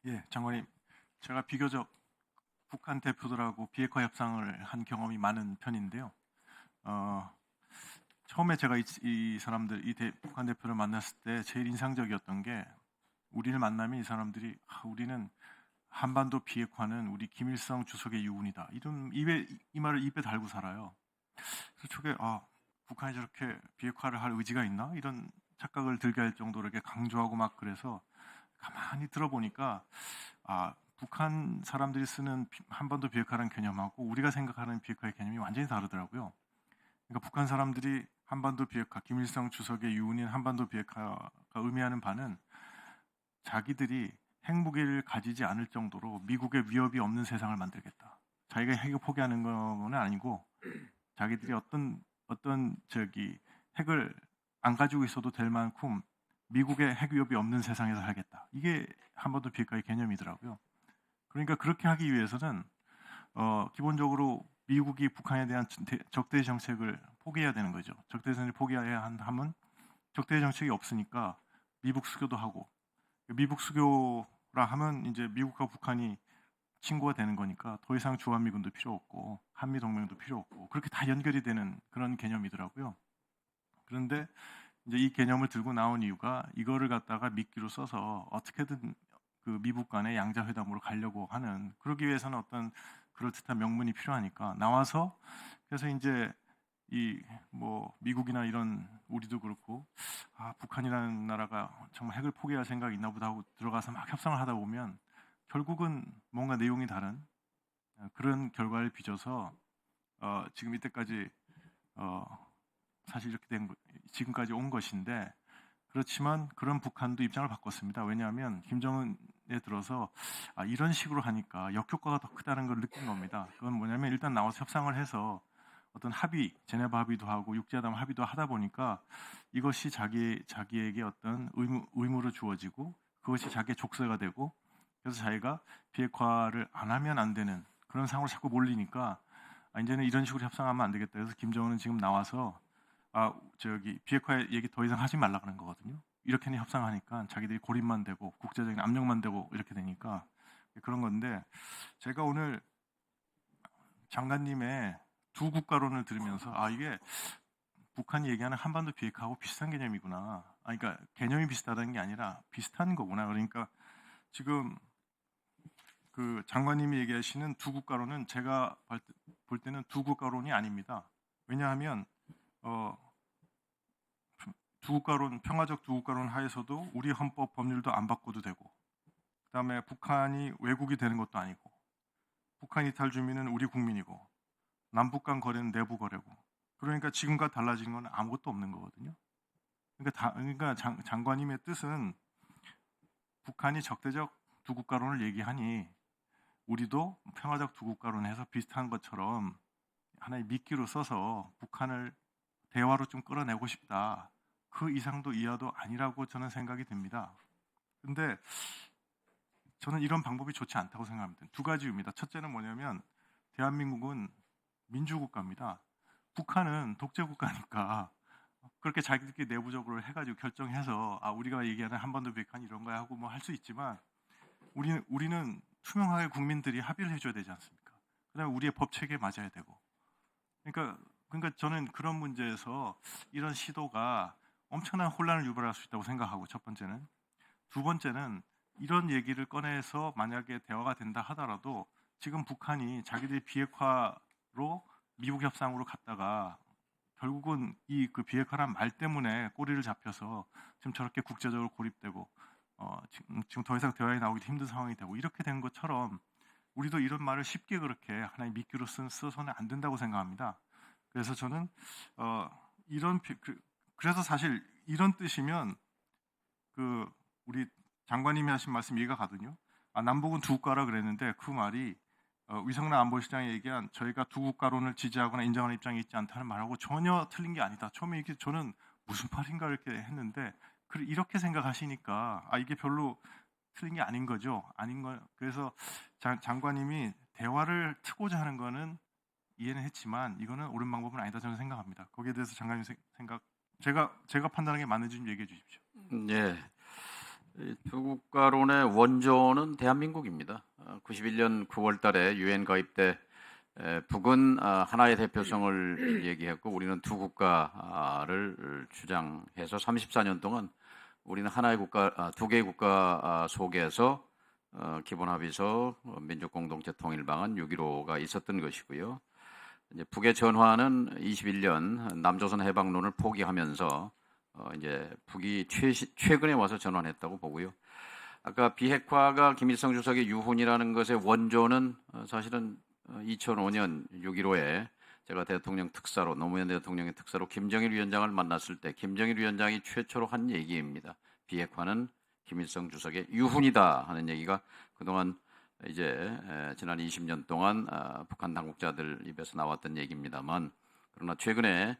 예, 장관님, 제가 비교적 북한 대표들하고 비핵화 협상을 한 경험이 많은 편인데요. 어, 처음에 제가 이 사람들, 북한 대표를 만났을 때 제일 인상적이었던 게 우리를 만나면 이 사람들이 우리는 한반도 비핵화는 우리 김일성 주석의 유언이다. 이 말을 입에 달고 살아요. 그래서 저게 북한이 저렇게 비핵화를 할 의지가 있나? 이런 착각을 들게 할 정도로 이렇게 강조하고 막 그래서 가만히 들어보니까 북한 사람들이 쓰는 한반도 비핵화라는 개념하고 우리가 생각하는 비핵화의 개념이 완전히 다르더라고요. 그러니까 북한 사람들이 한반도 비핵화, 김일성 주석의 유언인 한반도 비핵화가 의미하는 바는 자기들이 핵무기를 가지지 않을 정도로 미국의 위협이 없는 세상을 만들겠다. 자기가 핵을 포기하는 건 아니고 자기들이 어떤 핵을 안 가지고 있어도 될 만큼 미국의 핵 위협이 없는 세상에서 살겠다. 이게 한반도 비핵화의 개념이더라고요. 그러니까 그렇게 하기 위해서는 기본적으로 미국이 북한에 대한 적대 정책을 포기해야 되는 거죠. 적대 정책을 포기해야 하면 적대 정책이 없으니까 미국 수교도 하고 미국 수교라 하면 이제 미국과 북한이 친구가 되는 거니까 더 이상 주한미군도 필요 없고 한미 동맹도 필요 없고 그렇게 다 연결이 되는 그런 개념이더라고요. 그런데 이제 이 개념을 들고 나온 이유가 이거를 갖다가 미끼로 써서 어떻게든 그 미국 간의 양자회담으로 가려고 하는 그러기 위해서는 어떤 그럴듯한 명분이 필요하니까 나와서 그래서 이제 이 뭐 미국이나 이런 우리도 그렇고 북한이라는 나라가 정말 핵을 포기할 생각이 있나 보다 하고 들어가서 막 협상을 하다 보면 결국은 뭔가 내용이 다른 그런 결과를 빚어서 지금 이때까지 어, 사실 이렇게 지금까지 온 것인데 그렇지만 그런 북한도 입장을 바꿨습니다. 왜냐하면 김정은에 들어서 이런 식으로 하니까 역효과가 더 크다는 걸 느낀 겁니다. 그건 뭐냐면 일단 나와서 협상을 해서 어떤 합의, 제네바 합의도 하고 육지회담 합의도 하다 보니까 이것이 자기에게 어떤 의무로 주어지고 그것이 자기의 족쇄가 되고 그래서 자기가 비핵화를 안 하면 안 되는 그런 상황으로 자꾸 몰리니까 이제는 이런 식으로 협상하면 안 되겠다. 그래서 김정은은 지금 나와서 비핵화 얘기 더 이상 하지 말라 그런 거거든요. 이렇게는 협상하니까 자기들이 고립만 되고 국제적인 압력만 되고 이렇게 되니까 그런 건데 제가 오늘 장관님의 두 국가론을 들으면서 이게 북한이 얘기하는 한반도 비핵화하고 비슷한 개념이구나. 그러니까 개념이 비슷하다는 게 아니라 비슷한 거구나. 그러니까 지금 그 장관님이 얘기하시는 두 국가론은 제가 볼 때는 두 국가론이 아닙니다. 왜냐하면 평화적 두 국가론 하에서도 우리 헌법 법률도 안 바꿔도 되고 그다음에 북한이 외국이 되는 것도 아니고 북한 이탈 주민은 우리 국민이고 남북 간 거래는 내부 거래고 그러니까 지금과 달라진 건 아무것도 없는 거거든요. 그러니까 장관님의 뜻은 북한이 적대적 두 국가론을 얘기하니 우리도 평화적 두 국가론 해서 비슷한 것처럼 하나의 미끼로 써서 북한을 대화로 좀 끌어내고 싶다. 그 이상도 이하도 아니라고 저는 생각이 됩니다. 근데 저는 이런 방법이 좋지 않다고 생각합니다. 두 가지 이유입니다. 첫째는 뭐냐면 대한민국은 민주국가입니다. 북한은 독재국가니까 그렇게 자기들끼리 내부적으로 해가지고 결정해서 우리가 얘기하는 한반도 비핵화는 이런 거야 하고 뭐 할 수 있지만 우리는 투명하게 국민들이 합의를 해줘야 되지 않습니까? 그다음에 우리의 법 체계에 맞아야 되고 그러니까 저는 그런 문제에서 이런 시도가 엄청난 혼란을 유발할 수 있다고 생각하고 첫 번째는 두 번째는 이런 얘기를 꺼내서 만약에 대화가 된다 하더라도 지금 북한이 자기들이 비핵화로 미국 협상으로 갔다가 결국은 이 그 비핵화란 말 때문에 꼬리를 잡혀서 지금 저렇게 국제적으로 고립되고 지금 더 이상 대화에 나오기도 힘든 상황이 되고 이렇게 된 것처럼 우리도 이런 말을 쉽게 그렇게 하나의 미끼로 써서는 안 된다고 생각합니다. 그래서 저는 그래서 사실 이런 뜻이면 우리 장관님이 하신 말씀 이해가 가거든요. 남북은 두 국가라 그랬는데 그 말이 위성락 안보실장이 얘기한 저희가 두 국가론을 지지하거나 인정하는 입장이 있지 않다는 말하고 전혀 틀린 게 아니다. 처음에 이게 저는 무슨 말인가 이렇게 했는데 이렇게 생각하시니까 이게 별로 틀린 게 아닌 거죠. 아닌 거. 그래서 장관님이 대화를 트고자 하는 거는 이해는 했지만 이거는 옳은 방법은 아니다 저는 생각합니다. 거기에 대해서 장관님 생각 제가 판단하는 게 맞는지 좀 얘기해 주십시오. 예. 이 두 국가론의 원조는 대한민국입니다. 91년 9월 달에 유엔 가입 때 북은 하나의 대표성을 얘기했고 우리는 두 국가를 주장해서 34년 동안 우리는 하나의 국가, 두 개의 국가 속에서 기본합의서, 민족공동체 통일방안 6.15가 있었던 것이고요. 이제 북의 전환은 21년 남조선 해방론을 포기하면서 이제 북이 최근에 와서 전환했다고 보고요. 아까 비핵화가 김일성 주석의 유훈이라는 것의 원조는 사실은 2005년 6.15에 제가 대통령 특사로 노무현 대통령의 특사로 김정일 위원장을 만났을 때 김정일 위원장이 최초로 한 얘기입니다. 비핵화는 김일성 주석의 유훈이다 하는 얘기가 그동안 이제 지난 20년 동안 북한 당국자들 입에서 나왔던 얘기입니다만 그러나 최근에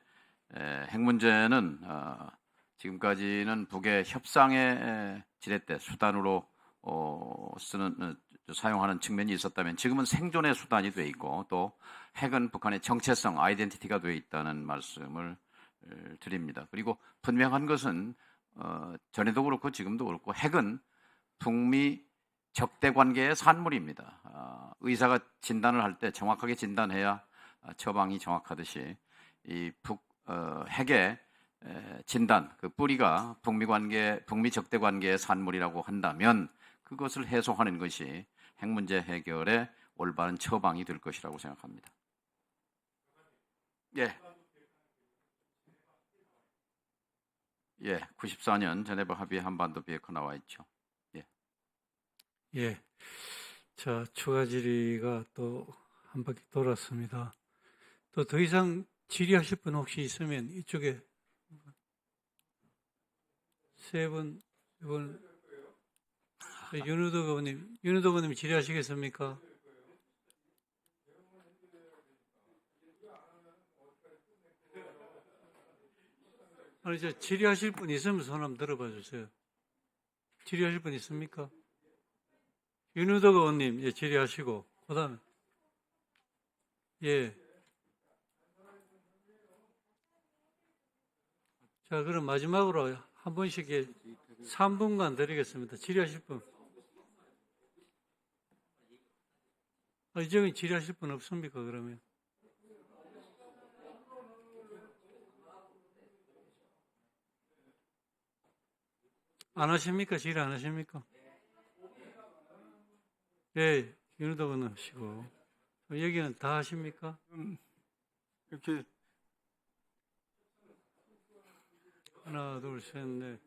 핵 문제는 지금까지는 북의 협상의 지렛대 수단으로 사용하는 측면이 있었다면 지금은 생존의 수단이 돼 있고 또 핵은 북한의 정체성, 아이덴티티가 돼 있다는 말씀을 드립니다. 그리고 분명한 것은 전에도 그렇고 지금도 그렇고 핵은 북미 적대 관계의 산물입니다. 의사가 진단을 할 때 정확하게 진단해야 처방이 정확하듯이 이 핵의 진단, 그 뿌리가 북미 적대 관계의 산물이라고 한다면 그것을 해소하는 것이 핵 문제 해결의 올바른 처방이 될 것이라고 생각합니다. 예, 94년 제네바 합의 한반도 비핵화 나와 있죠. 예. 자, 추가 질의가 또 한 바퀴 돌았습니다. 또 더 이상 질의하실 분 혹시 있으면 이쪽에 세 분, 윤우덕 의원님 질의하시겠습니까? 아니, 저 질의하실 분 있으면 손 한번 들어봐 주세요. 질의하실 분 있습니까? 윤우덕 의원님, 예, 질의하시고, 그 다음에, 예. 자, 그럼 마지막으로 한 분씩 3분간 드리겠습니다. 질의하실 분. 이쪽에 질의하실 분 없습니까, 그러면? 안 하십니까? 질의 안 하십니까? 예, 윤우덕 의원 하시고. 여기는 다 하십니까? 이렇게 하나, 둘, 셋, 넷.